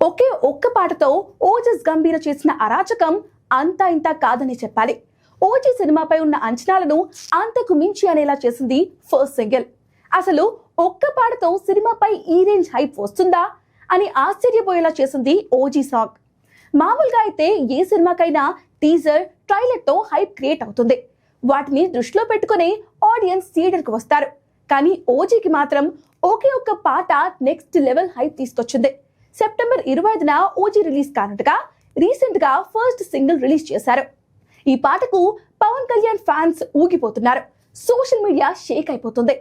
ఒకే ఒక్క పాటతో ఓజస్ గంభీర చేసిన అరాచకం అంతా ఇంత కాదని చెప్పాలి. ఓజీ సినిమాపై ఉన్న అంచనాలను అంతకు మించి అనేలా చేసింది ఫస్ట్ సింగిల్. అసలు ఒక్క పాటతో సినిమాపై ఈ రేంజ్ హైప్ వస్తుందా అని ఆశ్చర్యపోయేలా చేసింది ఓజీ సాంగ్. మామూలుగా అయితే ఏ సినిమాకైనా టీజర్, ట్రైలర్ తో హైప్ క్రియేట్ అవుతుంది. వాటిని దృష్టిలో పెట్టుకుని ఆడియన్స్ థియేటర్ కు వస్తారు. కానీ ఓజీకి మాత్రం ఒకే ఒక్క పాట నెక్స్ట్ లెవెల్ హైప్ తీసుకొచ్చింది. సెప్టెంబర్ 25న ఓజీ రిలీజ్ కానుండగా రీసెంట్ గా ఫస్ట్ సింగిల్ రిలీజ్ చేశారు. ఈ పాటకు పవన్ కళ్యాణ్ ఫ్యాన్స్ ఊగిపోతున్నారు. సోషల్ మీడియా షేక్ అయిపోతుంది.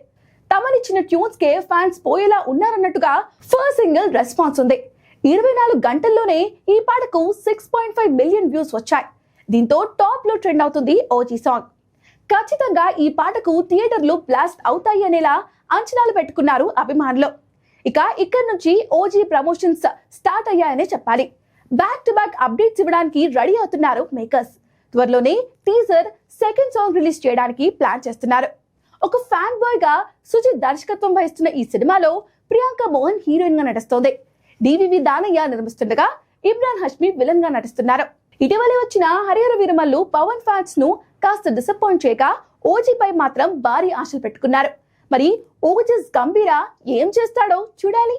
తమనిచ్చిన ట్యూన్స్ కే ఫ్యాన్స్ పోయేలా ఉన్నారన్నట్టుగా ఫస్ట్ సింగిల్ రెస్పాన్స్ ఉంది. 24 గంటల్లోనే ఈ పాటకు 6.5 మిలియన్ వ్యూస్ వచ్చాయి. దీంతో టాప్ లో ట్రెండ్ అవుతుంది ఓజీ సాంగ్. ఖచ్చితంగా ఈ పాటకు థియేటర్లు బ్లాస్ట్ అవుతాయి అనేలా అంచనాలు పెట్టుకున్నారు అభిమానులు. ఇక్కడి నుంచి ఓజీ ప్రమోషన్స్ స్టార్ట్ అయ్యాయనే చెప్పాలి. బ్యాక్ టు బ్యాక్ అప్డేట్స్ ఇవ్వడానికి రెడీ అవుతున్నారు మేకర్స్. త్వరలోనే టీజర్, సెకండ్ సాంగ్ రిలీజ్ చేయడానికి ప్లాన్ చేస్తున్నారు. ఒక ఫ్యాన్ బాయ్ గా సుజిత్ దర్శకత్వం వహిస్తున్న ఈ సినిమాలో ప్రియాంక మోహన్ హీరోయిన్ గా నటిస్తోంది. డివివి దానయ్య నిర్మిస్తుండగా ఇమ్రాన్ హష్మి విలన్ గా నటిస్తున్నారు. ఇటీవలే వచ్చిన హరిహర వీరమల్లు పవన్ ఫ్యాన్స్ ను కాస్త డిసప్పాయింట్ చేయగా ఓజీపై మాత్రం భారీ ఆశలు పెట్టుకున్నారు. మరి ఓజస్ గంభీర ఏం చేస్తాడో చూడాలి.